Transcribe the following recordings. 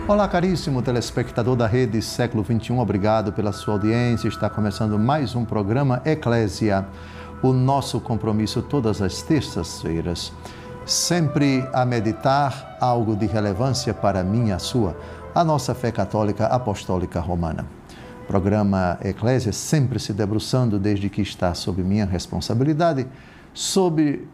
Olá, caríssimo telespectador da Rede Século XXI, obrigado pela sua audiência. Está começando mais um programa Eclésia, o nosso compromisso todas as terças-feiras, sempre a meditar algo de relevância para mim e a sua, a nossa fé católica apostólica romana. Programa Eclésia sempre se debruçando, desde que está sob minha responsabilidade, sobre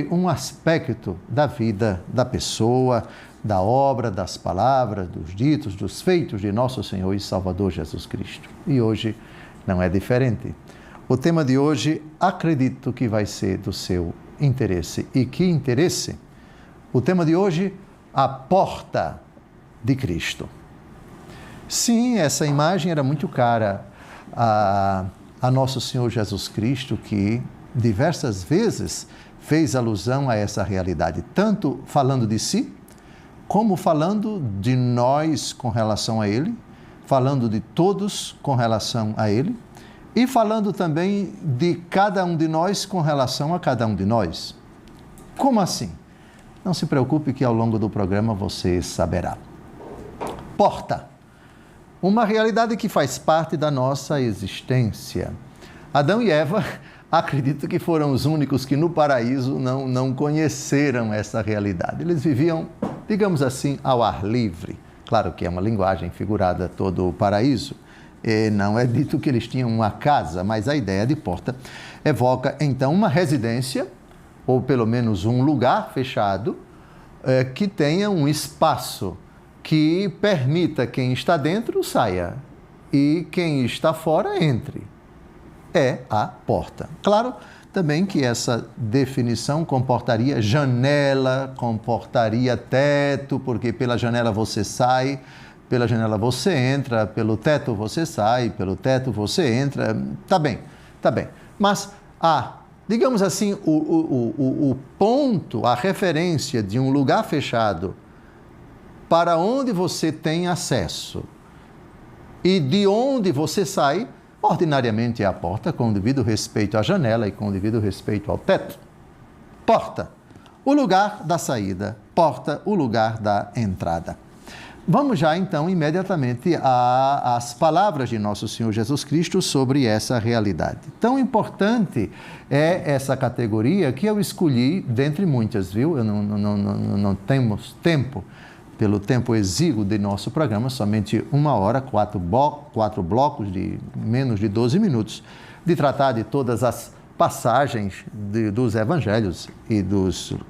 um aspecto da vida da pessoa, da obra, das palavras, dos ditos, dos feitos de nosso Senhor e Salvador Jesus Cristo. E hoje não é diferente. O tema de hoje, acredito que vai ser do seu interesse. E que interesse? O tema de hoje, a porta de Cristo. Sim, essa imagem era muito cara a nosso Senhor Jesus Cristo, que diversas vezes fez alusão a essa realidade, tanto falando de si, como falando de nós com relação a Ele, falando de todos com relação a Ele, e falando também de cada um de nós com relação a cada um de nós. Como assim? Não se preocupe que ao longo do programa você saberá. Porta. Uma realidade que faz parte da nossa existência. Adão e Eva, acredito que foram os únicos que no paraíso não conheceram essa realidade. Eles viviam, digamos assim, ao ar livre. Claro que é uma linguagem figurada todo o paraíso. E não é dito que eles tinham uma casa, mas a ideia de porta evoca, então, uma residência, ou pelo menos um lugar fechado, que tenha um espaço que permita quem está dentro saia e quem está fora entre. É a porta. Claro, também que essa definição comportaria janela, comportaria teto, porque pela janela você sai, pela janela você entra, pelo teto você sai, pelo teto você entra. Tá bem. Mas, digamos assim, o ponto, a referência de um lugar fechado para onde você tem acesso e de onde você sai, ordinariamente é a porta, com o devido respeito à janela e com o devido respeito ao teto. Porta, o lugar da saída. Porta, o lugar da entrada. Vamos já, então, imediatamente às palavras de nosso Senhor Jesus Cristo sobre essa realidade. Tão importante é essa categoria que eu escolhi dentre muitas, viu? Eu não temos tempo, pelo tempo exíguo de nosso programa, somente 1 hora, 4 blocos de menos de 12 minutos, de tratar de todas as passagens dos evangelhos e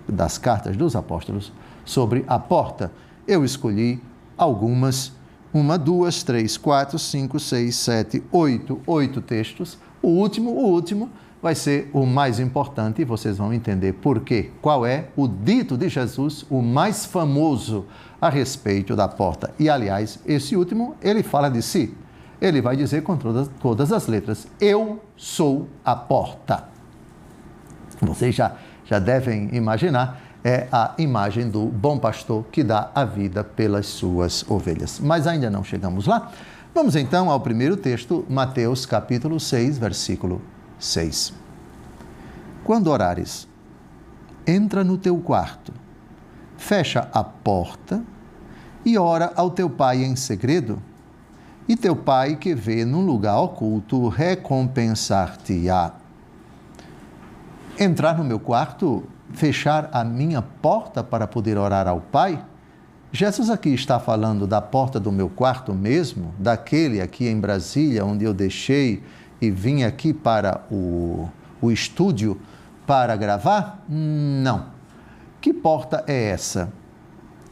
das cartas dos apóstolos sobre a porta. Eu escolhi algumas, 1, 2, 3, 4, 5, 6, 7, 8 textos. O último vai ser o mais importante e vocês vão entender por quê. Qual é o dito de Jesus, o mais famoso a respeito da porta. E, aliás, esse último, ele fala de si. Ele vai dizer com todas as letras, eu sou a porta. Vocês já devem imaginar, é a imagem do bom pastor que dá a vida pelas suas ovelhas. Mas ainda não chegamos lá. Vamos então ao primeiro texto, Mateus capítulo 6, versículo 6. Quando orares, entra no teu quarto, fecha a porta e ora ao teu pai em segredo, e teu pai que vê num lugar oculto recompensar-te-á. Entrar no meu quarto, fechar a minha porta para poder orar ao Pai? Jesus aqui está falando da porta do meu quarto mesmo, daquele aqui em Brasília, onde eu deixei e vim aqui para o estúdio para gravar? Não. Que porta é essa?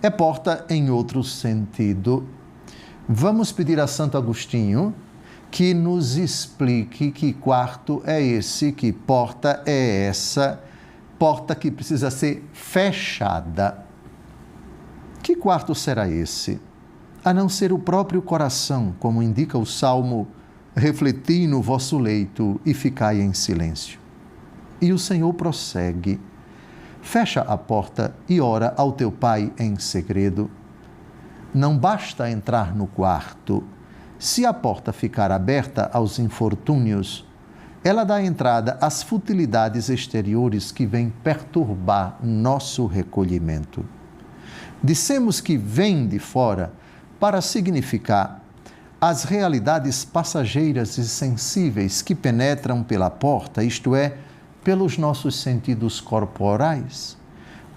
É porta em outro sentido. Vamos pedir a Santo Agostinho que nos explique que quarto é esse, que porta é essa, porta que precisa ser fechada. Que quarto será esse? A não ser o próprio coração, como indica o Salmo, refleti no vosso leito e ficai em silêncio. E o Senhor prossegue, fecha a porta e ora ao teu Pai em segredo. Não basta entrar no quarto. Se a porta ficar aberta aos infortúnios, ela dá entrada às futilidades exteriores que vêm perturbar nosso recolhimento. Dissemos que vem de fora para significar as realidades passageiras e sensíveis que penetram pela porta, isto é, pelos nossos sentidos corporais,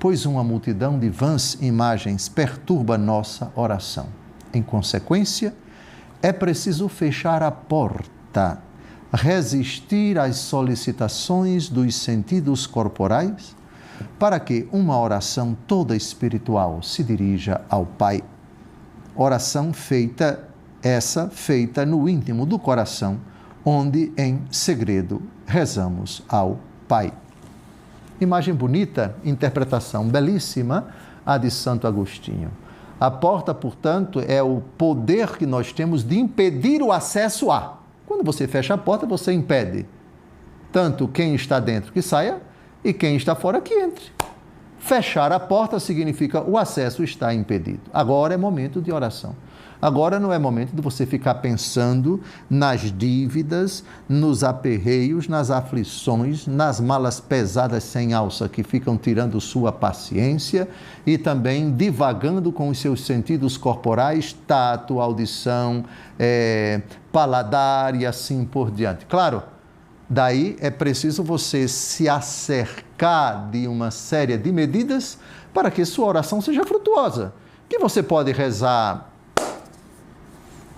pois uma multidão de vãs imagens perturba nossa oração. Em consequência, é preciso fechar a porta, resistir às solicitações dos sentidos corporais, para que uma oração toda espiritual se dirija ao Pai. Oração feita no íntimo do coração, onde em segredo rezamos ao Pai. Imagem bonita, interpretação belíssima, a de Santo Agostinho. A porta, portanto, é o poder que nós temos de impedir o acesso a. Quando você fecha a porta, você impede tanto quem está dentro que saia e quem está fora que entre. Fechar a porta significa o acesso está impedido. Agora é momento de oração. Agora não é momento de você ficar pensando nas dívidas, nos aperreios, nas aflições, nas malas pesadas sem alça que ficam tirando sua paciência e também divagando com os seus sentidos corporais, tato, audição, paladar e assim por diante. Claro, daí é preciso você se acercar de uma série de medidas para que sua oração seja frutuosa. Que você pode rezar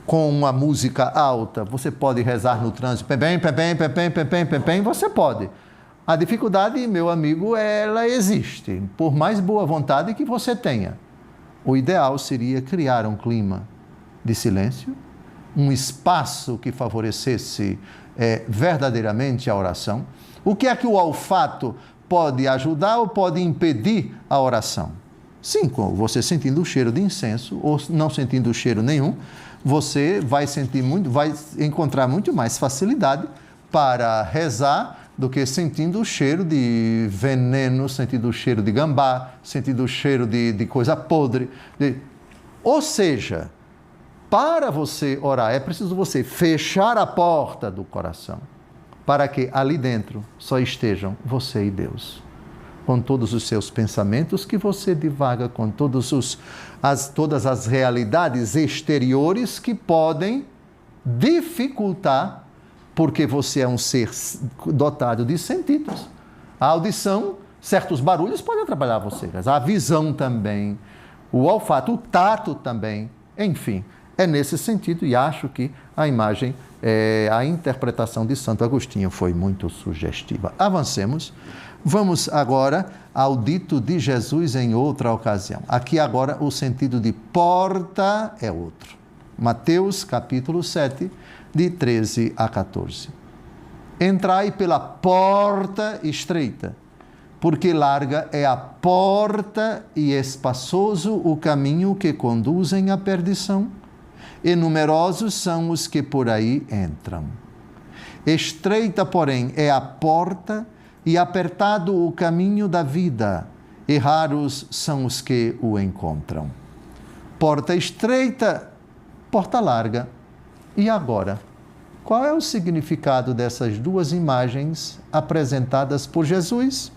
com uma música alta, você pode rezar no trânsito, você pode. A dificuldade, meu amigo, ela existe, por mais boa vontade que você tenha. O ideal seria criar um clima de silêncio, um espaço que favorecesse verdadeiramente a oração. O que é que o olfato pode ajudar ou pode impedir a oração? Sim, você sentindo o cheiro de incenso ou não sentindo cheiro nenhum, você vai encontrar muito mais facilidade para rezar do que sentindo o cheiro de veneno, sentindo o cheiro de gambá, sentindo o cheiro de coisa podre. Ou seja, para você orar, é preciso você fechar a porta do coração, para que ali dentro só estejam você e Deus. Com todos os seus pensamentos que você divaga, com todas as realidades exteriores que podem dificultar, porque você é um ser dotado de sentidos. A audição, certos barulhos podem atrapalhar você, mas a visão também, o olfato, o tato também, enfim, é nesse sentido e acho que a imagem, a interpretação de Santo Agostinho foi muito sugestiva. Avancemos. Vamos agora ao dito de Jesus em outra ocasião. Aqui agora o sentido de porta é outro. Mateus capítulo 7, de 13 a 14. Entrai pela porta estreita, porque larga é a porta e espaçoso o caminho que conduzem à perdição, e numerosos são os que por aí entram. Estreita, porém, é a porta e apertado o caminho da vida, e raros são os que o encontram. Porta estreita, porta larga. E agora, qual é o significado dessas duas imagens apresentadas por Jesus?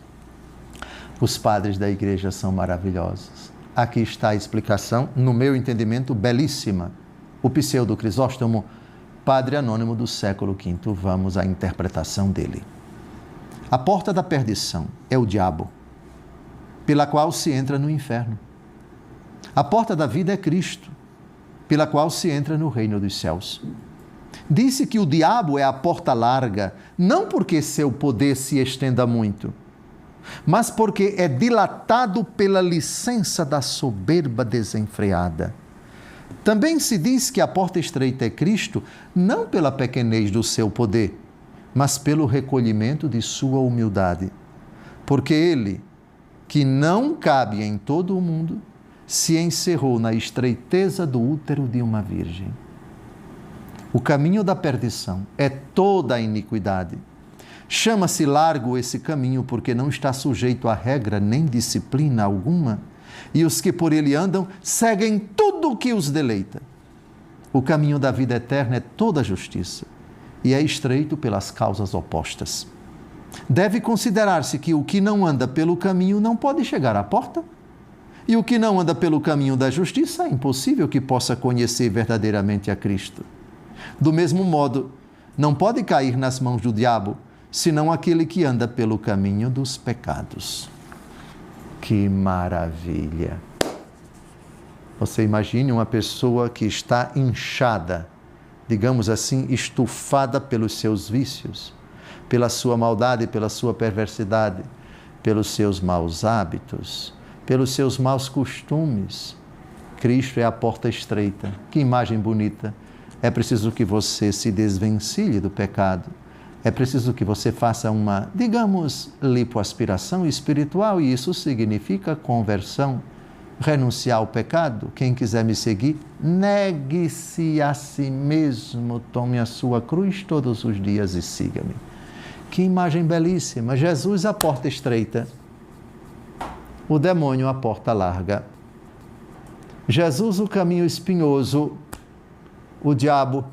Os padres da igreja são maravilhosos. Aqui está a explicação, no meu entendimento, belíssima. O Pseudo Crisóstomo, padre anônimo do século V. Vamos à interpretação dele. A porta da perdição é o diabo, pela qual se entra no inferno. A porta da vida é Cristo, pela qual se entra no reino dos céus. Disse que o diabo é a porta larga, não porque seu poder se estenda muito, mas porque é dilatado pela licença da soberba desenfreada. Também se diz que a porta estreita é Cristo, não pela pequenez do seu poder, mas pelo recolhimento de sua humildade. Porque ele, que não cabe em todo o mundo, se encerrou na estreiteza do útero de uma virgem. O caminho da perdição é toda a iniquidade. Chama-se largo esse caminho porque não está sujeito a regra nem disciplina alguma, e os que por ele andam seguem tudo o que os deleita. O caminho da vida eterna é toda a justiça, e é estreito pelas causas opostas. Deve considerar-se que o que não anda pelo caminho não pode chegar à porta, E o que não anda pelo caminho da justiça é impossível que possa conhecer verdadeiramente a Cristo. Do mesmo modo, não pode cair nas mãos do diabo, senão aquele que anda pelo caminho dos pecados. Que maravilha! Você imagine uma pessoa que está inchada, digamos assim, estufada pelos seus vícios, pela sua maldade, pela sua perversidade, pelos seus maus hábitos, pelos seus maus costumes. Cristo é a porta estreita. Que imagem bonita! É preciso que você se desvencilhe do pecado. É preciso que você faça uma, digamos, lipoaspiração espiritual, e isso significa conversão. Renunciar ao pecado. Quem quiser me seguir, negue-se a si mesmo, tome a sua cruz todos os dias e siga-me. Que imagem belíssima! Jesus, a porta estreita. O demônio, a porta larga. Jesus, o caminho espinhoso. O diabo,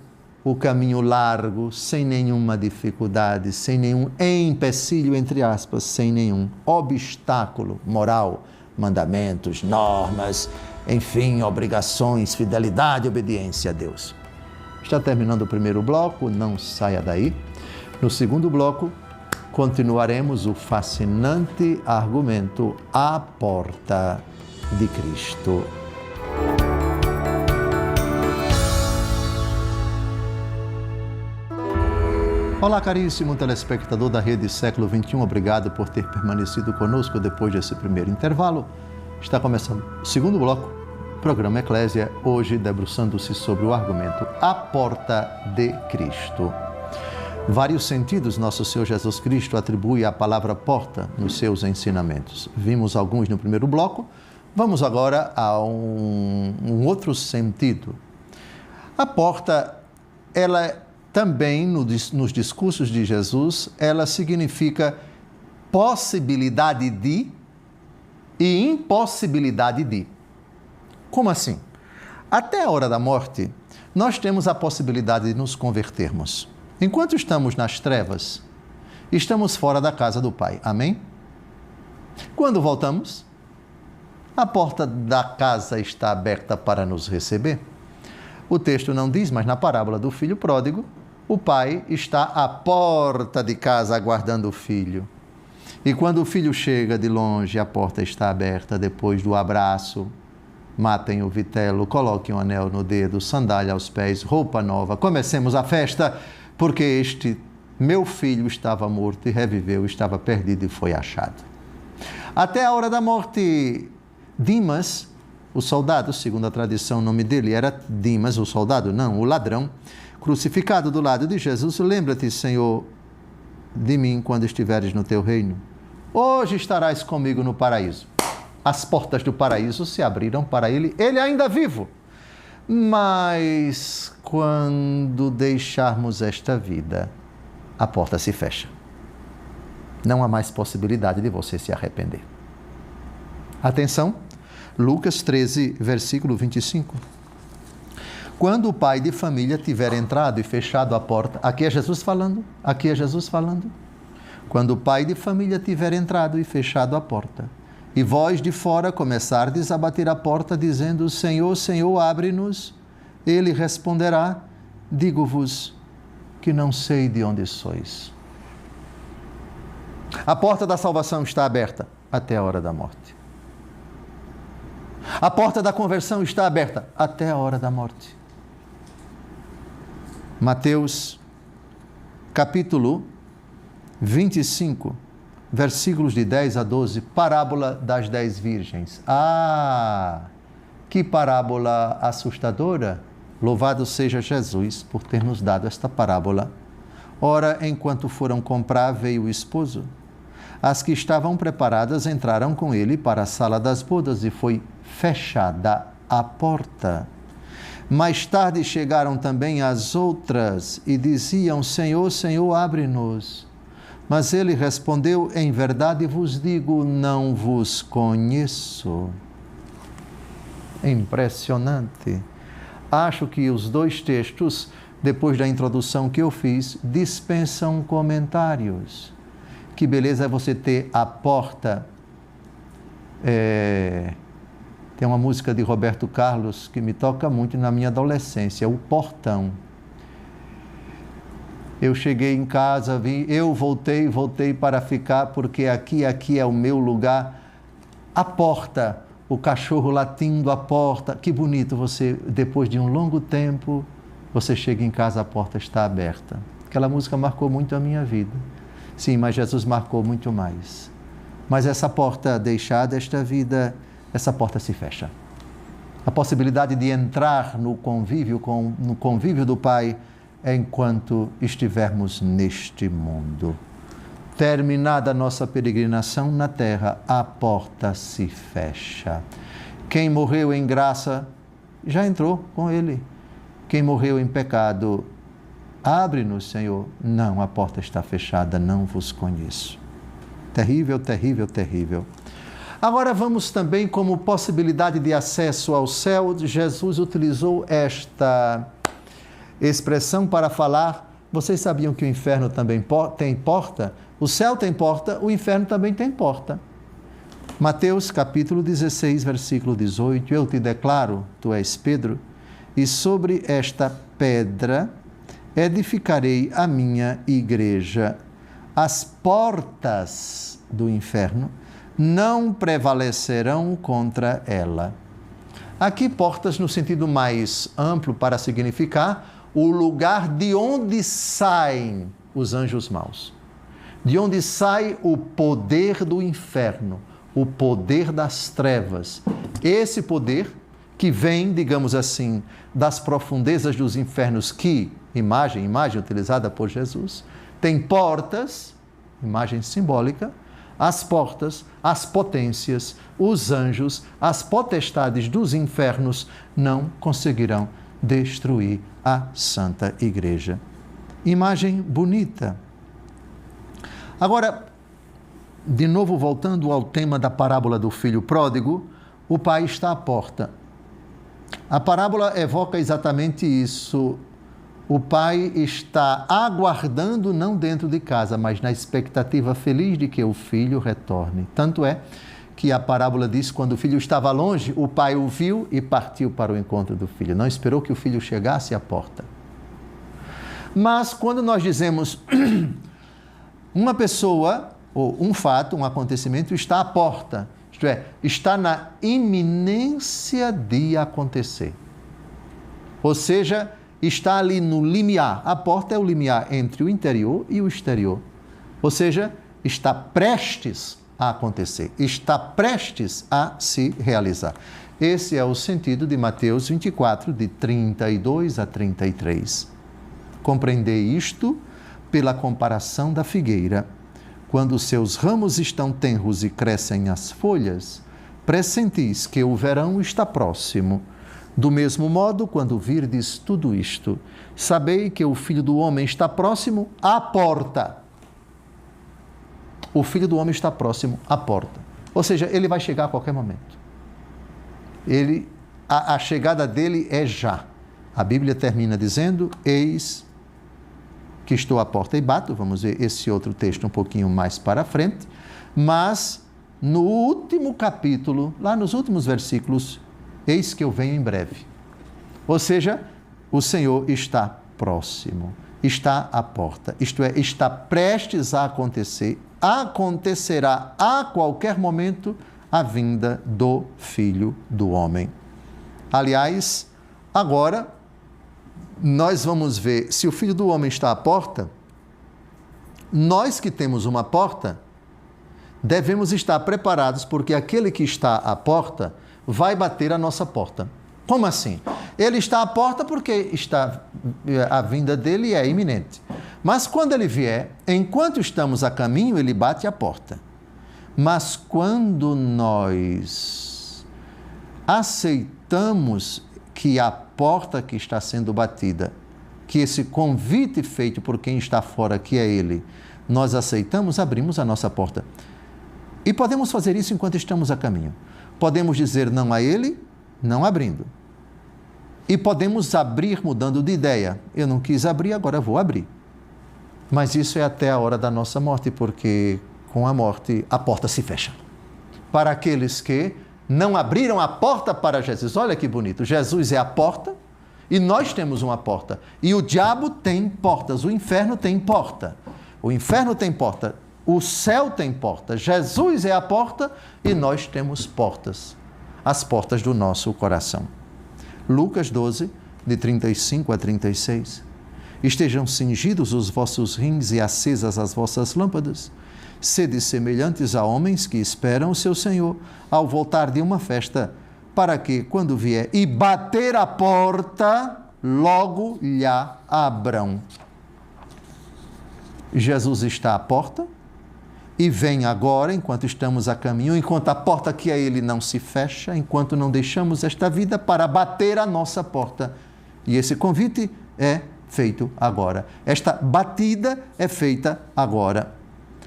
o caminho largo, sem nenhuma dificuldade, sem nenhum empecilho, entre aspas, sem nenhum obstáculo moral, mandamentos, normas, enfim, obrigações, fidelidade, obediência a Deus. Está terminando o primeiro bloco, não saia daí. No segundo bloco, continuaremos o fascinante argumento A Porta de Cristo. Olá, caríssimo telespectador da Rede Século XXI, obrigado por ter permanecido conosco depois desse primeiro intervalo. Está começando o segundo bloco, programa Eclésia, hoje debruçando-se sobre o argumento A Porta de Cristo. Vários sentidos nosso Senhor Jesus Cristo atribui à palavra porta nos seus ensinamentos. Vimos alguns no primeiro bloco, vamos agora a um outro sentido. A porta, ela também nos discursos de Jesus, ela significa possibilidade de e impossibilidade de. Como assim? Até a hora da morte, nós temos a possibilidade de nos convertermos. Enquanto estamos nas trevas, estamos fora da casa do Pai. Amém? Quando voltamos, a porta da casa está aberta para nos receber. O texto não diz, mas na parábola do filho pródigo, o pai está à porta de casa aguardando o filho. E quando o filho chega de longe, a porta está aberta. Depois do abraço, matem o vitelo, coloquem um anel no dedo, sandália aos pés, roupa nova. Comecemos a festa, porque este meu filho estava morto e reviveu, estava perdido e foi achado. Até a hora da morte, Dimas, o soldado, segundo a tradição, o nome dele era Dimas, o soldado, não, o ladrão, crucificado do lado de Jesus. Lembra-te, Senhor, de mim quando estiveres no teu reino. Hoje estarás comigo no paraíso. As portas do paraíso se abriram para ele ainda vivo. Mas quando deixarmos esta vida, a porta se fecha. Não há mais possibilidade de você se arrepender. Atenção, Lucas 13, versículo 25. Quando o pai de família tiver entrado e fechado a porta, aqui é Jesus falando, Quando o pai de família tiver entrado e fechado a porta, e vós de fora começardes a bater a porta, dizendo, Senhor, Senhor, abre-nos, ele responderá, digo-vos que não sei de onde sois. A porta da salvação está aberta até a hora da morte. A porta da conversão está aberta até a hora da morte. Mateus, capítulo 25, versículos de 10 a 12, parábola das 10 virgens. Ah, que parábola assustadora! Louvado seja Jesus por ter nos dado esta parábola. Ora, enquanto foram comprar, veio o esposo. As que estavam preparadas entraram com ele para a sala das bodas e foi fechada a porta. Mais tarde chegaram também as outras e diziam, Senhor, Senhor, abre-nos. Mas ele respondeu, em verdade vos digo, não vos conheço. Impressionante. Acho que os dois textos, depois da introdução que eu fiz, dispensam comentários. Que beleza é você ter a porta Tem uma música de Roberto Carlos que me toca muito na minha adolescência, O Portão. Eu cheguei em casa, voltei para ficar, porque aqui é o meu lugar. A porta, o cachorro latindo a porta. Que bonito você, depois de um longo tempo, você chega em casa, a porta está aberta. Aquela música marcou muito a minha vida. Sim, mas Jesus marcou muito mais. Mas essa porta deixada, esta vida, essa porta se fecha. A possibilidade de entrar no convívio do Pai é enquanto estivermos neste mundo. Terminada a nossa peregrinação na terra, a porta se fecha. Quem morreu em graça já entrou com Ele. Quem morreu em pecado, abre-nos, Senhor. Não, a porta está fechada, não vos conheço. Terrível, terrível, terrível. Agora vamos também, como possibilidade de acesso ao céu, Jesus utilizou esta expressão para falar. Vocês sabiam que o inferno também tem porta? O céu tem porta, o inferno também tem porta. Mateus capítulo 16, versículo 18, eu te declaro, tu és Pedro, e sobre esta pedra edificarei a minha igreja. As portas do inferno não prevalecerão contra ela. Aqui, portas no sentido mais amplo para significar o lugar de onde saem os anjos maus. De onde sai o poder do inferno, o poder das trevas. Esse poder que vem, digamos assim, das profundezas dos infernos, que, imagem utilizada por Jesus, tem portas, imagem simbólica, as portas, as potências, os anjos, as potestades dos infernos não conseguirão destruir a Santa Igreja. Imagem bonita. Agora, de novo voltando ao tema da parábola do filho pródigo, o pai está à porta. A parábola evoca exatamente isso. O pai está aguardando, não dentro de casa, mas na expectativa feliz de que o filho retorne. Tanto é que a parábola diz que quando o filho estava longe, o pai o viu e partiu para o encontro do filho. Não esperou que o filho chegasse à porta. Mas quando nós dizemos uma pessoa, ou um fato, um acontecimento está à porta, isto é, está na iminência de acontecer. Ou seja, está ali no limiar. A porta é o limiar entre o interior e o exterior. Ou seja, está prestes a acontecer, está prestes a se realizar. Esse é o sentido de Mateus 24, de 32 a 33. Compreendei isto pela comparação da figueira. Quando seus ramos estão tenros e crescem as folhas, pressentis que o verão está próximo. Do mesmo modo, quando virdes tudo isto, sabei que o Filho do Homem está próximo à porta. O Filho do Homem está próximo à porta. Ou seja, ele vai chegar a qualquer momento. A chegada dele é já. A Bíblia termina dizendo, eis que estou à porta e bato. Vamos ver esse outro texto um pouquinho mais para frente. Mas, no último capítulo, lá nos últimos versículos, eis que eu venho em breve. Ou seja, o Senhor está próximo, está à porta. Isto é, está prestes a acontecer, acontecerá a qualquer momento a vinda do Filho do Homem. Aliás, agora nós vamos ver, se o Filho do Homem está à porta, nós que temos uma porta, devemos estar preparados, porque aquele que está à porta vai bater a nossa porta. Como assim? Ele está à porta porque a vinda dele é iminente. Mas quando ele vier, enquanto estamos a caminho, ele bate a porta. Mas quando nós aceitamos que a porta que está sendo batida, que esse convite feito por quem está fora, que é ele, nós aceitamos, abrimos a nossa porta. E podemos fazer isso enquanto estamos a caminho. Podemos dizer não a ele, não abrindo. E podemos abrir mudando de ideia. Eu não quis abrir, agora vou abrir. Mas isso é até a hora da nossa morte, porque com a morte a porta se fecha. Para aqueles que não abriram a porta para Jesus. Olha que bonito, Jesus é a porta e nós temos uma porta. E o diabo tem portas, o inferno tem porta. O inferno tem porta, o céu tem porta. Jesus é a porta e nós temos portas, as portas do nosso coração. Lucas 12, de 35 a 36. Estejam cingidos os vossos rins e acesas as vossas lâmpadas. Sede semelhantes a homens que esperam o seu Senhor ao voltar de uma festa, para que, quando vier e bater a porta, logo lhe abram. Jesus está à porta e vem agora, enquanto estamos a caminho, enquanto a porta que a Ele não se fecha, enquanto não deixamos esta vida, para bater a nossa porta. E esse convite é feito agora. Esta batida é feita agora.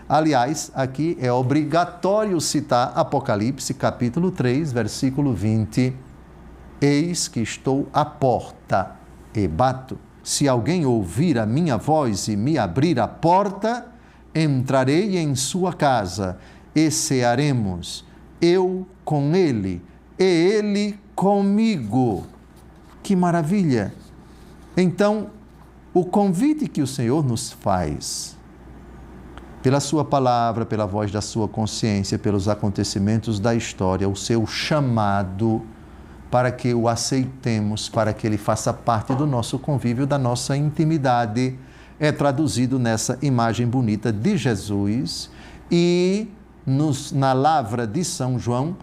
Aliás, aqui é obrigatório citar Apocalipse, capítulo 3, versículo 20. Eis que estou à porta e bato. Se alguém ouvir a minha voz e me abrir a porta, entrarei em sua casa e cearemos, eu com ele e ele comigo. Que maravilha! Então, o convite que o Senhor nos faz, pela sua palavra, pela voz da sua consciência, pelos acontecimentos da história, o seu chamado para que o aceitemos, para que ele faça parte do nosso convívio, da nossa intimidade, é traduzido nessa imagem bonita de Jesus e na lavra de São João,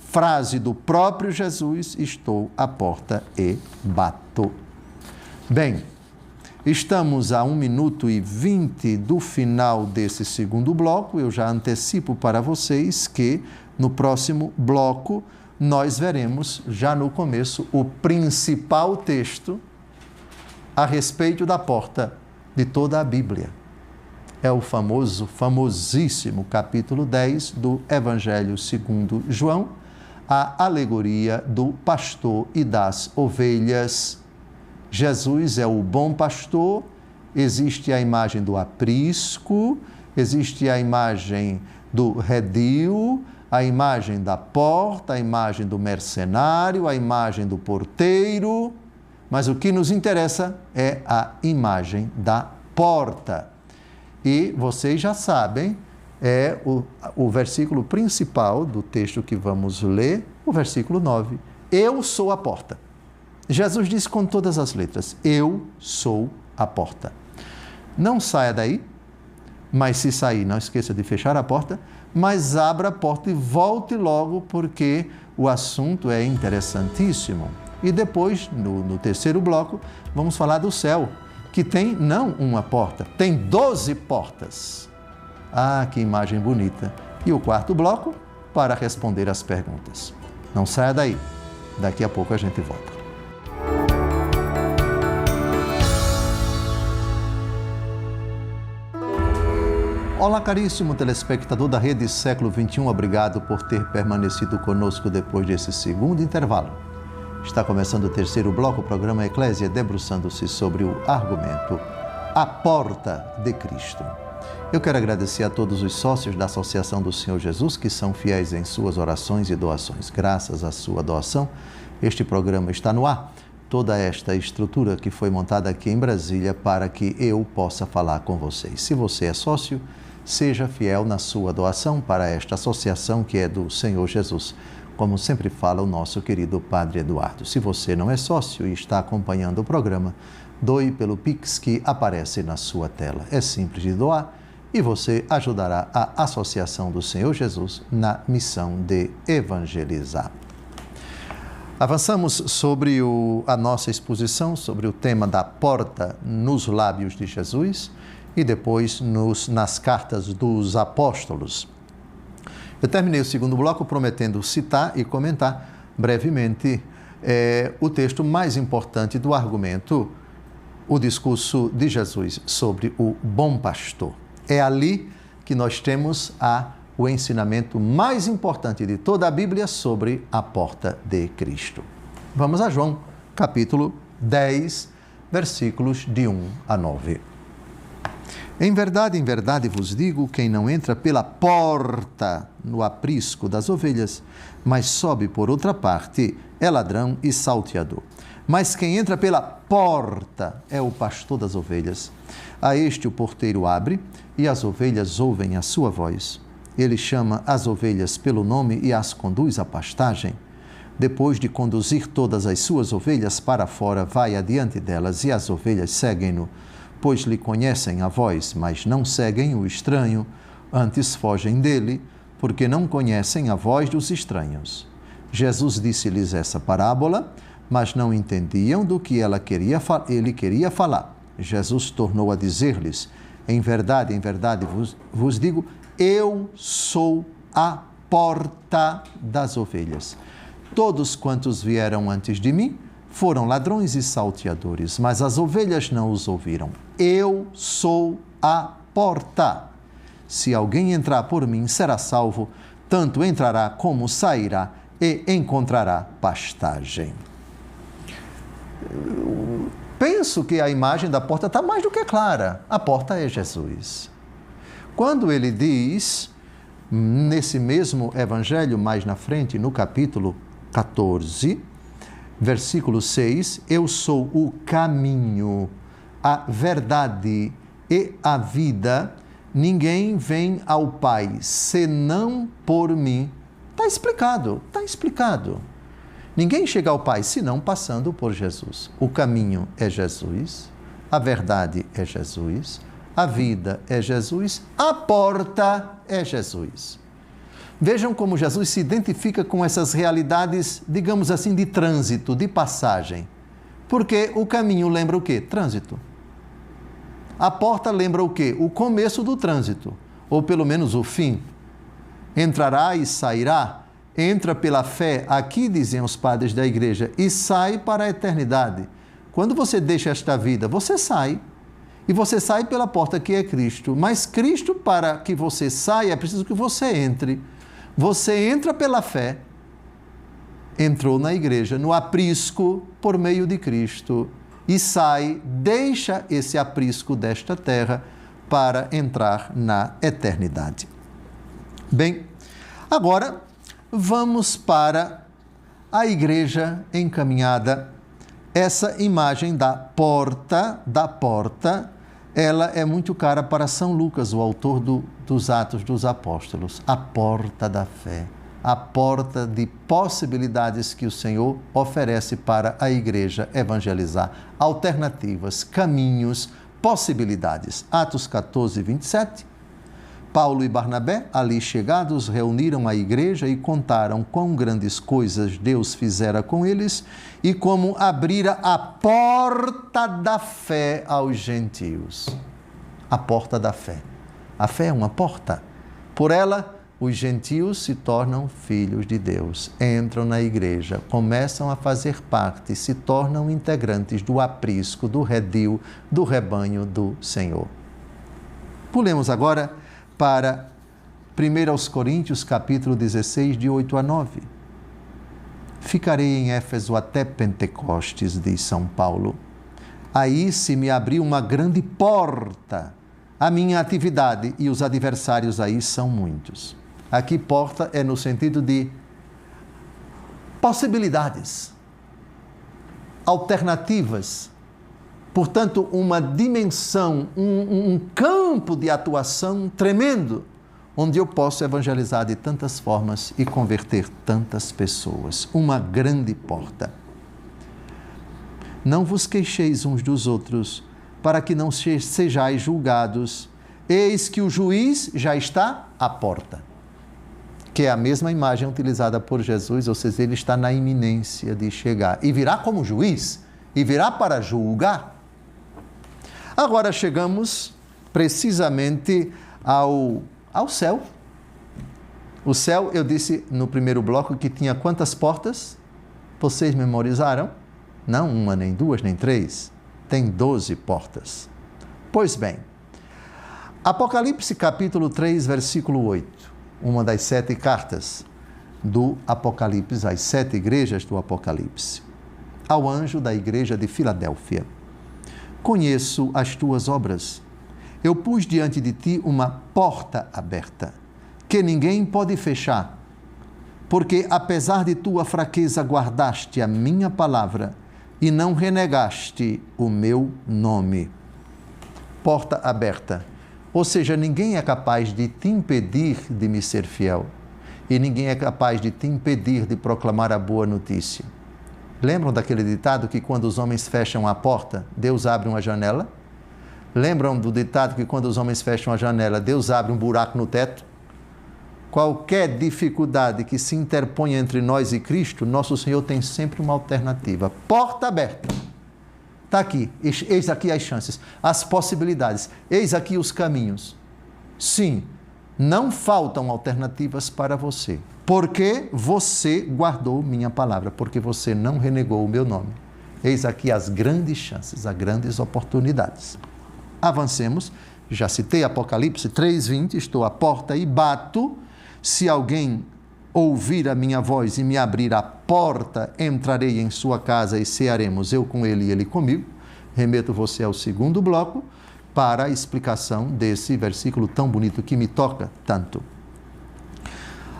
frase do próprio Jesus: estou à porta e bato. Bem, estamos a 1 minuto e 20 do final desse segundo bloco. Eu já antecipo para vocês que no próximo bloco nós veremos, já no começo, o principal texto a respeito da porta de toda a Bíblia. É o famosíssimo capítulo 10 do Evangelho segundo João, a alegoria do pastor e das ovelhas. Jesus é o bom pastor, existe a imagem do aprisco, existe a imagem do redil, a imagem da porta, a imagem do mercenário, a imagem do porteiro, mas o que nos interessa é a imagem da porta. E vocês já sabem, é o versículo principal do texto que vamos ler, o versículo 9. Eu sou a porta. Jesus disse com todas as letras: eu sou a porta. Não saia daí, mas se sair, não esqueça de fechar a porta, mas abra a porta e volte logo, porque o assunto é interessantíssimo. E depois, no terceiro bloco, vamos falar do céu, que tem não uma porta, tem 12 portas. Ah, que imagem bonita! E o quarto bloco, para responder as perguntas. Não saia daí, daqui a pouco a gente volta. Olá, caríssimo telespectador da Rede Século XXI, obrigado por ter permanecido conosco depois desse segundo intervalo. Está começando o terceiro bloco, o programa Eclésia, debruçando-se sobre o argumento A Porta de Cristo. Eu quero agradecer a todos os sócios da Associação do Senhor Jesus que são fiéis em suas orações e doações. Graças à sua doação, este programa está no ar. Toda esta estrutura que foi montada aqui em Brasília para que eu possa falar com vocês. Se você é sócio, seja fiel na sua doação para esta associação que é do Senhor Jesus, como sempre fala o nosso querido Padre Eduardo. Se você não é sócio e está acompanhando o programa, doe pelo Pix que aparece na sua tela. É simples de doar e você ajudará a Associação do Senhor Jesus na missão de evangelizar. Avançamos sobre a nossa exposição, sobre o tema da porta nos lábios de Jesus e depois nas cartas dos apóstolos. Eu terminei o segundo bloco prometendo citar e comentar brevemente o texto mais importante do argumento, o discurso de Jesus sobre o bom pastor. É ali que nós temos o ensinamento mais importante de toda a Bíblia sobre a porta de Cristo. Vamos a João, capítulo 10, versículos de 1 a 9. Em verdade vos digo, quem não entra pela porta no aprisco das ovelhas, mas sobe por outra parte, é ladrão e salteador. Mas quem entra pela porta é o pastor das ovelhas. A este o porteiro abre, e as ovelhas ouvem a sua voz. Ele chama as ovelhas pelo nome e as conduz à pastagem. Depois de conduzir todas as suas ovelhas para fora, vai adiante delas, e as ovelhas seguem-no, pois lhe conhecem a voz, mas não seguem o estranho, antes fogem dele, porque não conhecem a voz dos estranhos. Jesus disse-lhes essa parábola, mas não entendiam do que ele queria falar. Jesus tornou a dizer-lhes, em verdade vos digo, eu sou a porta das ovelhas. Todos quantos vieram antes de mim foram ladrões e salteadores, mas as ovelhas não os ouviram. Eu sou a porta. Se alguém entrar por mim, será salvo, tanto entrará como sairá e encontrará pastagem. Penso que a imagem da porta está mais do que clara. A porta é Jesus. Quando ele diz, nesse mesmo evangelho, mais na frente, no capítulo 14, versículo 6, eu sou o caminho, a verdade e a vida, ninguém vem ao Pai senão por mim. Está explicado. Ninguém chega ao Pai senão passando por Jesus. O caminho é Jesus, a verdade é Jesus, a vida é Jesus, a porta é Jesus. Vejam como Jesus se identifica com essas realidades, digamos assim, de trânsito, de passagem. Porque o caminho lembra o quê? Trânsito. A porta lembra o quê? O começo do trânsito, ou pelo menos o fim. Entrará e sairá, entra pela fé, aqui dizem os padres da igreja, e sai para a eternidade. Quando você deixa esta vida, você sai. E você sai pela porta que é Cristo. Mas Cristo, para que você saia, é preciso que você entre. Você entra pela fé, entrou na igreja, no aprisco por meio de Cristo, e sai, deixa esse aprisco desta terra para entrar na eternidade. Bem, agora vamos para a igreja encaminhada. Essa imagem da porta, ela é muito cara para São Lucas, o autor dos Atos dos Apóstolos. A porta da fé, a porta de possibilidades que o Senhor oferece para a igreja evangelizar. Alternativas, caminhos, possibilidades. Atos 14, 27. Paulo e Barnabé, ali chegados, reuniram a igreja e contaram quão grandes coisas Deus fizera com eles e como abrira a porta da fé aos gentios. A porta da fé. A fé é uma porta. Por ela, os gentios se tornam filhos de Deus, entram na igreja, começam a fazer parte, se tornam integrantes do aprisco, do redil, do rebanho do Senhor. Pulemos agora para 1 Coríntios, capítulo 16, de 8 a 9. Ficarei em Éfeso até Pentecostes, diz São Paulo. Aí se me abriu uma grande porta, a minha atividade, e os adversários aí são muitos. Aqui porta é no sentido de possibilidades, alternativas. Portanto, uma dimensão, um campo de atuação tremendo, onde eu posso evangelizar de tantas formas e converter tantas pessoas. Uma grande porta. Não vos queixeis uns dos outros, para que não sejais julgados. Eis que o juiz já está à porta. Que é a mesma imagem utilizada por Jesus, ou seja, ele está na iminência de chegar. E virá como juiz, e virá para julgar. Agora chegamos precisamente ao céu. O céu, eu disse no primeiro bloco que tinha quantas portas? Vocês memorizaram? Não uma, nem duas, nem três. Tem 12 portas. Pois bem, Apocalipse capítulo 3, versículo 8. Uma das 7 cartas do Apocalipse, as 7 igrejas do Apocalipse. Ao anjo da igreja de Filadélfia. Conheço as tuas obras Eu pus diante de ti uma porta aberta, que ninguém pode fechar, porque apesar de tua fraqueza guardaste a minha palavra e não renegaste o meu nome. Porta aberta. Ou seja, ninguém é capaz de te impedir de me ser fiel. E ninguém é capaz de te impedir de proclamar a boa notícia. Lembram daquele ditado que quando os homens fecham a porta, Deus abre uma janela? Lembram do ditado que quando os homens fecham a janela, Deus abre um buraco no teto? Qualquer dificuldade que se interponha entre nós e Cristo, nosso Senhor tem sempre uma alternativa. Porta aberta. Está aqui, eis aqui as chances, as possibilidades, eis aqui os caminhos. Sim, não faltam alternativas para você, porque você guardou minha palavra, porque você não renegou o meu nome. Eis aqui as grandes chances, as grandes oportunidades. Avancemos, já citei Apocalipse 3:20, estou à porta e bato, se alguém ouvir a minha voz e me abrir a porta, entrarei em sua casa e cearemos, eu com ele e ele comigo. Remeto você ao segundo bloco para a explicação desse versículo tão bonito que me toca tanto.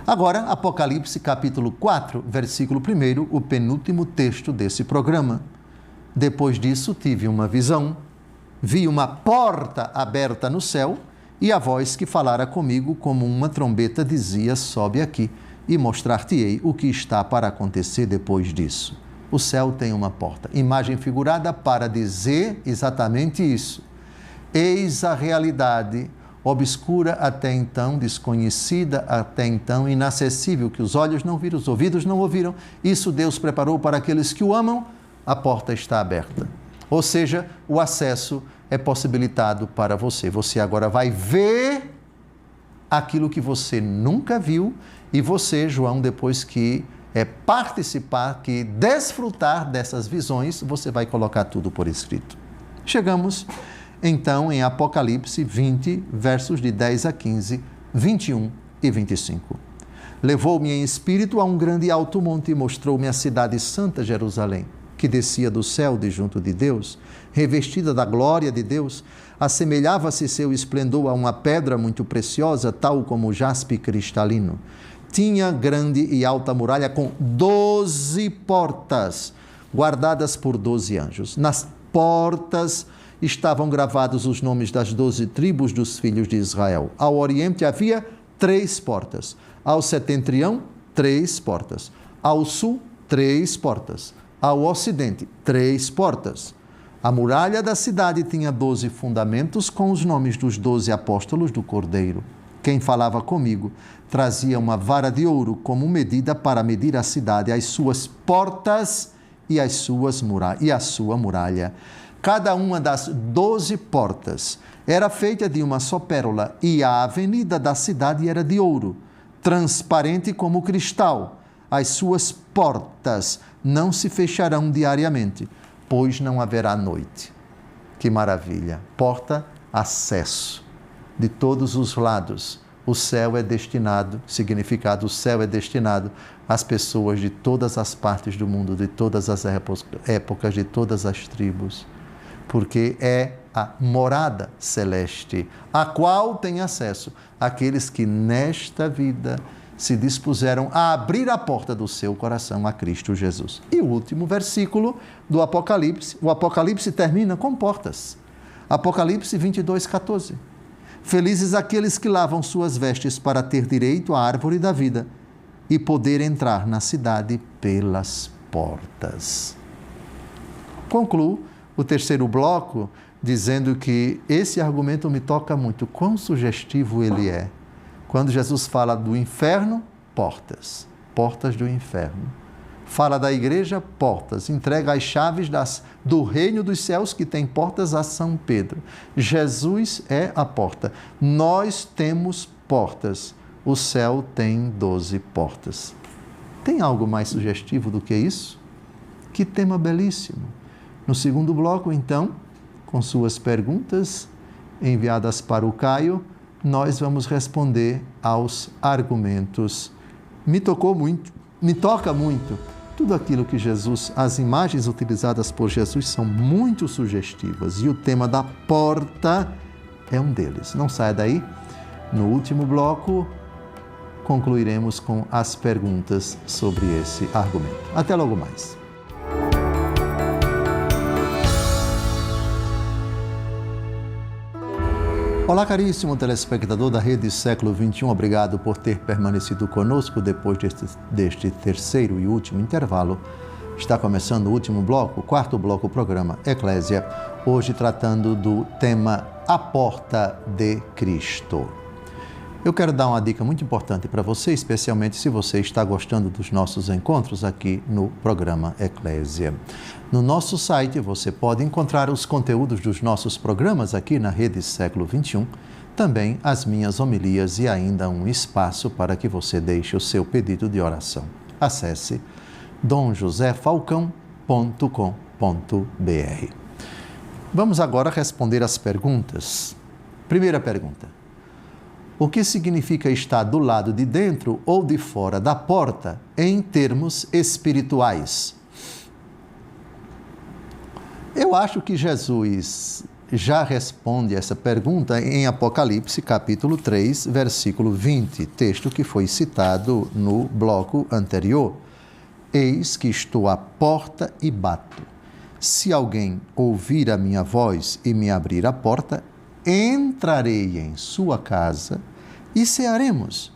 Agora, Apocalipse capítulo 4, versículo 1, o penúltimo texto desse programa. Depois disso, tive uma visão, vi uma porta aberta no céu e a voz que falara comigo como uma trombeta dizia, sobe aqui e mostrar-te-ei o que está para acontecer depois disso. O céu tem uma porta, imagem figurada para dizer exatamente isso. Eis a realidade obscura até então, desconhecida até então, inacessível, que os olhos não viram, os ouvidos não ouviram. Isso Deus preparou para aqueles que o amam, a porta está aberta. Ou seja, o acesso é possibilitado para você. Você agora vai ver aquilo que você nunca viu e você, João, depois que participar, que desfrutar dessas visões, você vai colocar tudo por escrito. Chegamos, então, em Apocalipse 20, versos de 10 a 15, 21 e 25. Levou-me em espírito a um grande e alto monte e mostrou-me a cidade santa Jerusalém, que descia do céu de junto de Deus, revestida da glória de Deus, assemelhava-se seu esplendor a uma pedra muito preciosa, tal como jaspe cristalino. Tinha grande e alta muralha com 12 portas, guardadas por 12 anjos. Nas portas estavam gravados os nomes das 12 tribos dos filhos de Israel. Ao oriente havia 3 portas, ao setentrião, 3 portas, ao sul, 3 portas, ao ocidente, 3 portas. A muralha da cidade tinha 12 fundamentos com os nomes dos 12 apóstolos do Cordeiro. Quem falava comigo trazia uma vara de ouro como medida para medir a cidade, as suas portas e a sua muralha. Cada uma das 12 portas era feita de uma só pérola e a avenida da cidade era de ouro, transparente como cristal. As suas portas não se fecharão diariamente, pois não haverá noite. Que maravilha! Porta, acesso de todos os lados. O céu é destinado, significado, o céu é destinado às pessoas de todas as partes do mundo, de todas as épocas, de todas as tribos, porque é a morada celeste, a qual tem acesso aqueles que nesta vida se dispuseram a abrir a porta do seu coração a Cristo Jesus. E o último versículo do Apocalipse, o Apocalipse termina com portas. Apocalipse 22:14. Felizes aqueles que lavam suas vestes para ter direito à árvore da vida e poder entrar na cidade pelas portas. Concluo o terceiro bloco dizendo que esse argumento me toca muito. Quão sugestivo ele é. Quando Jesus fala do inferno, portas, portas do inferno. Fala da igreja, portas, entrega as chaves do reino dos céus que tem portas a São Pedro. Jesus é a porta. Nós temos portas. O céu tem 12 portas. Tem algo mais sugestivo do que isso? Que tema belíssimo! No segundo bloco, então, com suas perguntas enviadas para o Caio, nós vamos responder aos argumentos. Me toca muito. Tudo aquilo que Jesus, as imagens utilizadas por Jesus são muito sugestivas. E o tema da porta é um deles. Não saia daí. No último bloco, concluiremos com as perguntas sobre esse argumento. Até logo mais. Olá, caríssimo telespectador da Rede Século XXI. Obrigado por ter permanecido conosco depois deste terceiro e último intervalo. Está começando o último bloco, o quarto bloco do programa Eclésia, hoje tratando do tema A Porta de Cristo. Eu quero dar uma dica muito importante para você, especialmente se você está gostando dos nossos encontros aqui no programa Eclésia. No nosso site você pode encontrar os conteúdos dos nossos programas aqui na Rede Século XXI, também as minhas homilias e ainda um espaço para que você deixe o seu pedido de oração. Acesse domjosefalcão.com.br. Vamos agora responder as perguntas. Primeira pergunta: o que significa estar do lado de dentro ou de fora da porta em termos espirituais? Eu acho que Jesus já responde essa pergunta em Apocalipse, capítulo 3, versículo 20, texto que foi citado no bloco anterior. Eis que estou à porta e bato. Se alguém ouvir a minha voz e me abrir a porta, entrarei em sua casa e cearemos,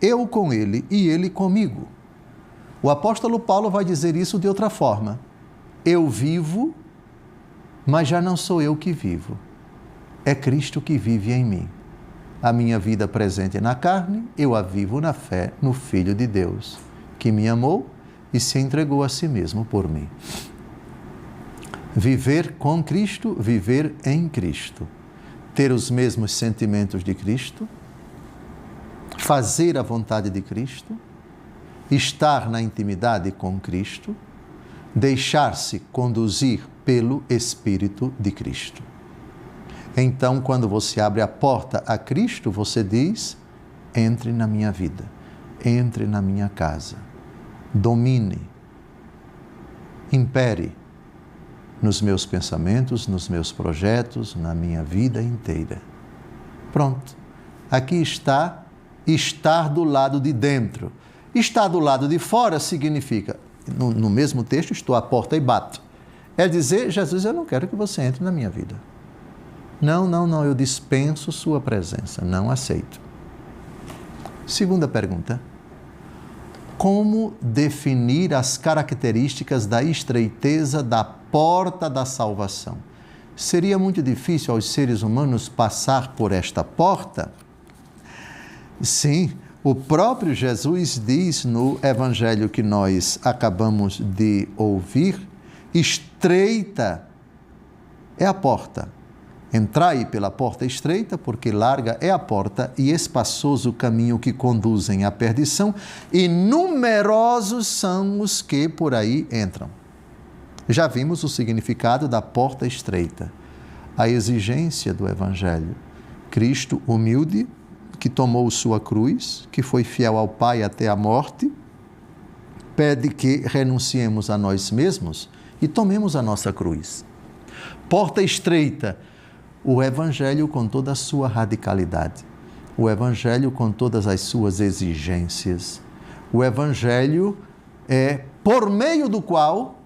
eu com ele e ele comigo. O apóstolo Paulo vai dizer isso de outra forma. Eu vivo, mas já não sou eu que vivo. É Cristo que vive em mim. A minha vida presente na carne, eu a vivo na fé no Filho de Deus, que me amou e se entregou a si mesmo por mim. Viver com Cristo, viver em Cristo. Ter os mesmos sentimentos de Cristo, fazer a vontade de Cristo, estar na intimidade com Cristo, deixar-se conduzir pelo Espírito de Cristo. Então, quando você abre a porta a Cristo, você diz: entre na minha vida, entre na minha casa, domine, impere nos meus pensamentos, nos meus projetos, na minha vida inteira. Pronto. Aqui está estar do lado de dentro. Estar do lado de fora significa, no mesmo texto, estou à porta e bato. É dizer: Jesus, eu não quero que você entre na minha vida. Não, eu dispenso sua presença, não aceito. Segunda pergunta: como definir as características da estreiteza da porta da salvação? Seria muito difícil aos seres humanos passar por esta porta? Sim, o próprio Jesus diz no evangelho que nós acabamos de ouvir: estreita é a porta. Entrai pela porta estreita, porque larga é a porta e espaçoso o caminho que conduzem à perdição, e numerosos são os que por aí entram. Já vimos o significado da porta estreita, a exigência do Evangelho. Cristo humilde, que tomou sua cruz, que foi fiel ao Pai até a morte, pede que renunciemos a nós mesmos e tomemos a nossa cruz. Porta estreita, o Evangelho com toda a sua radicalidade, o Evangelho com todas as suas exigências, o Evangelho por meio do qual,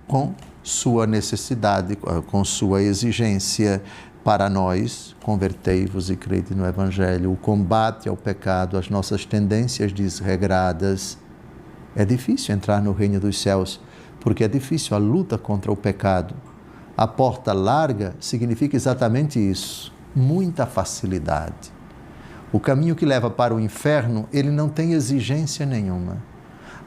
com sua necessidade, com sua exigência para nós, convertei-vos e crede no Evangelho, o combate ao pecado, as nossas tendências desregradas. É difícil entrar no reino dos céus, porque é difícil a luta contra o pecado. A porta larga significa exatamente isso, muita facilidade. O caminho que leva para o inferno, ele não tem exigência nenhuma.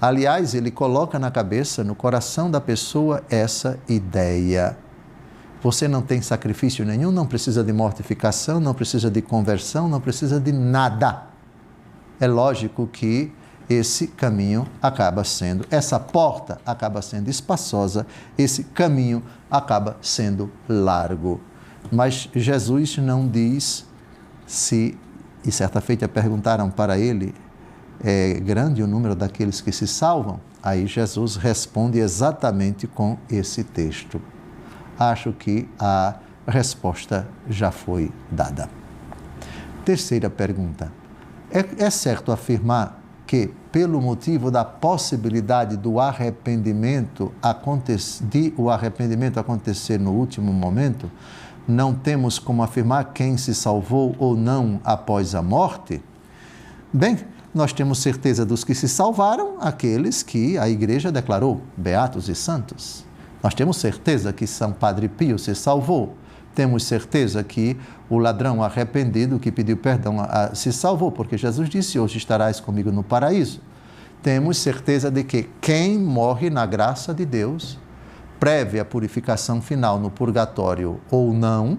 Aliás, ele coloca na cabeça, no coração da pessoa, essa ideia. Você não tem sacrifício nenhum, não precisa de mortificação, não precisa de conversão, não precisa de nada. É lógico que esse caminho acaba sendo, essa porta acaba sendo espaçosa, esse caminho acaba sendo largo. Mas Jesus não diz se, e certa feita perguntaram para ele, é grande o número daqueles que se salvam? Aí Jesus responde exatamente com esse texto. Acho que a resposta já foi dada. Terceira pergunta. É certo afirmar que, pelo motivo da possibilidade do arrependimento acontecer no último momento, não temos como afirmar quem se salvou ou não após a morte? Bem, nós temos certeza dos que se salvaram, aqueles que a Igreja declarou beatos e santos. Nós temos certeza que São Padre Pio se salvou. Temos certeza que o ladrão arrependido que pediu perdão se salvou, porque Jesus disse, hoje estarás comigo no paraíso. Temos certeza de que quem morre na graça de Deus, prévia a purificação final no purgatório ou não,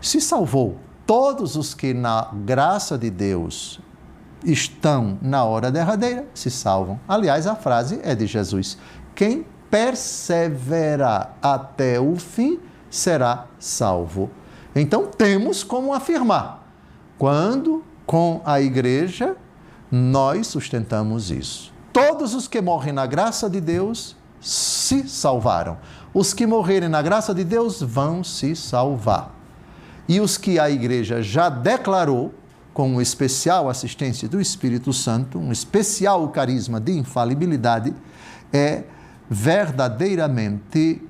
se salvou. Todos os que na graça de Deus estão na hora derradeira se salvam. Aliás, a frase é de Jesus, quem perseverar até o fim será salvo. Então, temos como afirmar, quando com a Igreja nós sustentamos isso. Todos os que morrem na graça de Deus se salvaram. Os que morrerem na graça de Deus vão se salvar. E os que a Igreja já declarou, com uma especial assistência do Espírito Santo, um especial carisma de infalibilidade, verdadeiramente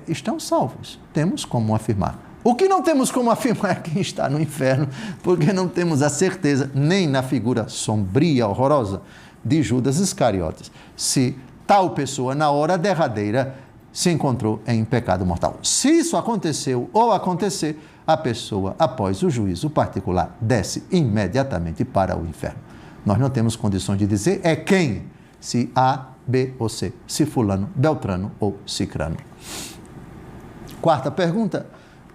estão salvos. Temos como afirmar. O que não temos como afirmar é quem está no inferno, porque não temos a certeza, nem na figura sombria, horrorosa, de Judas Iscariotes, se tal pessoa, na hora derradeira, se encontrou em pecado mortal. Se isso aconteceu ou acontecer, a pessoa, após o juízo particular, desce imediatamente para o inferno. Nós não temos condições de dizer quem, se A, B ou C, se fulano, beltrano ou cicrano. Quarta pergunta.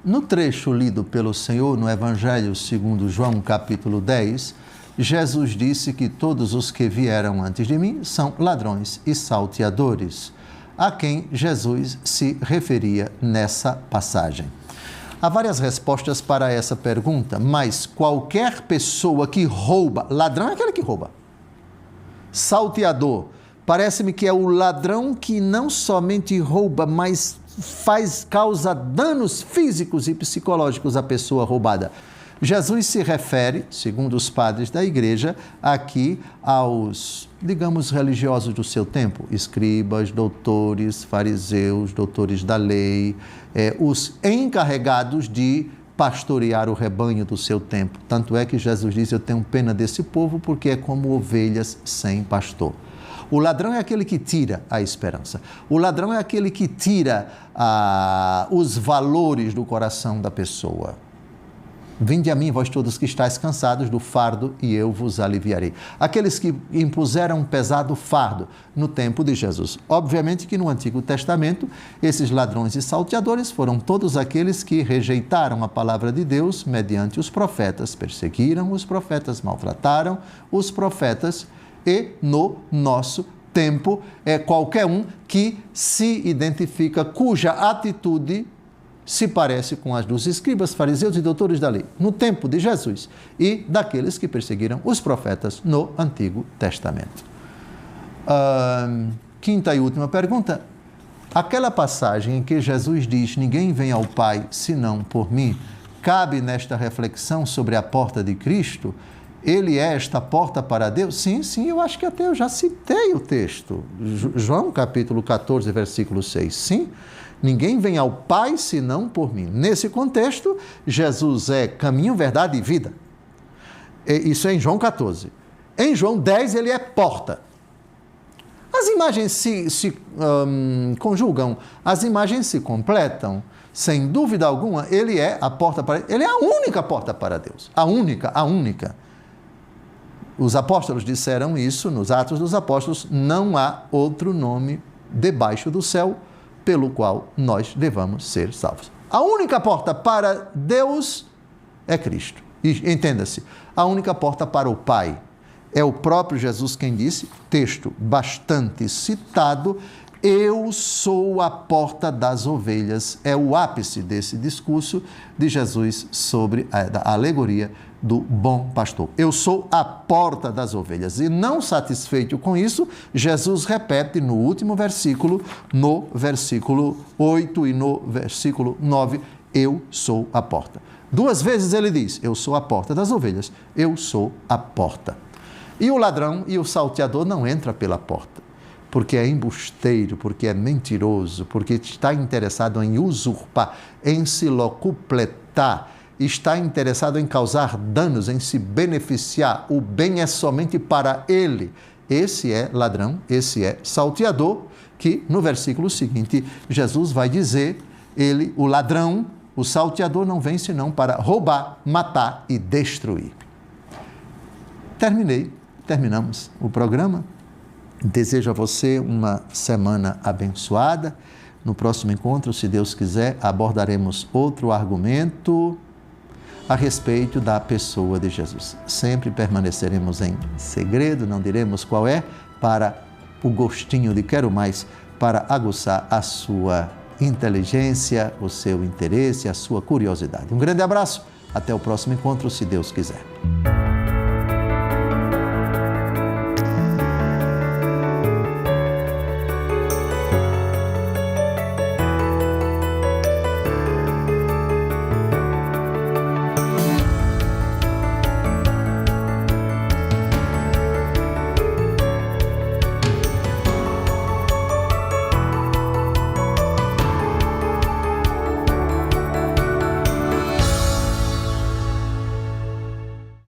No trecho lido pelo Senhor no Evangelho segundo João, capítulo 10, Jesus disse que todos os que vieram antes de mim são ladrões e salteadores, a quem Jesus se referia nessa passagem. Há várias respostas para essa pergunta, mas qualquer pessoa que rouba, ladrão é aquele que rouba. Salteador, parece-me que é o ladrão que não somente rouba, mas causa danos físicos e psicológicos à pessoa roubada. Jesus se refere, segundo os padres da Igreja, aqui aos, digamos, religiosos do seu tempo, escribas, doutores, fariseus, doutores da lei, os encarregados de pastorear o rebanho do seu tempo. Tanto é que Jesus diz, eu tenho pena desse povo porque é como ovelhas sem pastor. O ladrão é aquele que tira a esperança. O ladrão é aquele que tira os valores do coração da pessoa. Vinde a mim, vós todos que estáis cansados do fardo, e eu vos aliviarei. Aqueles que impuseram um pesado fardo no tempo de Jesus. Obviamente que no Antigo Testamento, esses ladrões e salteadores foram todos aqueles que rejeitaram a palavra de Deus mediante os profetas, perseguiram os profetas, maltrataram os profetas, e no nosso tempo é qualquer um que se identifica, cuja atitude se parece com as dos escribas, fariseus e doutores da lei, no tempo de Jesus, e daqueles que perseguiram os profetas no Antigo Testamento. Quinta e última pergunta. Aquela passagem em que Jesus diz, ninguém vem ao Pai senão por mim, cabe nesta reflexão sobre a porta de Cristo? Ele é esta porta para Deus? Sim, eu acho que até eu já citei o texto. João capítulo 14, versículo 6. Sim, ninguém vem ao Pai senão por mim. Nesse contexto, Jesus é caminho, verdade e vida. Isso é em João 14. Em João 10, ele é porta. As imagens se conjugam, as imagens se completam. Sem dúvida alguma, ele é a porta para... Ele é a única porta para Deus. A única. Os apóstolos disseram isso nos Atos dos Apóstolos, não há outro nome debaixo do céu pelo qual nós devamos ser salvos. A única porta para Deus é Cristo. E entenda-se, a única porta para o Pai é o próprio Jesus quem disse, texto bastante citado, eu sou a porta das ovelhas. É o ápice desse discurso de Jesus sobre a alegoria do bom pastor. Eu sou a porta das ovelhas. E não satisfeito com isso, Jesus repete no último versículo, no versículo 8 e no versículo 9, eu sou a porta. 2 vezes ele diz, eu sou a porta das ovelhas, eu sou a porta. E o ladrão e o salteador não entram pela porta, porque é embusteiro, porque é mentiroso, porque está interessado em usurpar, em se locupletar, está interessado em causar danos, em se beneficiar. O bem é somente para ele. Esse é ladrão, esse é salteador, que no versículo seguinte Jesus vai dizer, ele, o ladrão, o salteador não vem senão para roubar, matar e destruir. Terminamos o programa. Desejo a você uma semana abençoada. No próximo encontro, se Deus quiser, abordaremos outro argumento a respeito da pessoa de Jesus. Sempre permaneceremos em segredo, não diremos qual é, para o gostinho de quero mais, para aguçar a sua inteligência, o seu interesse, a sua curiosidade. Um grande abraço, até o próximo encontro, se Deus quiser.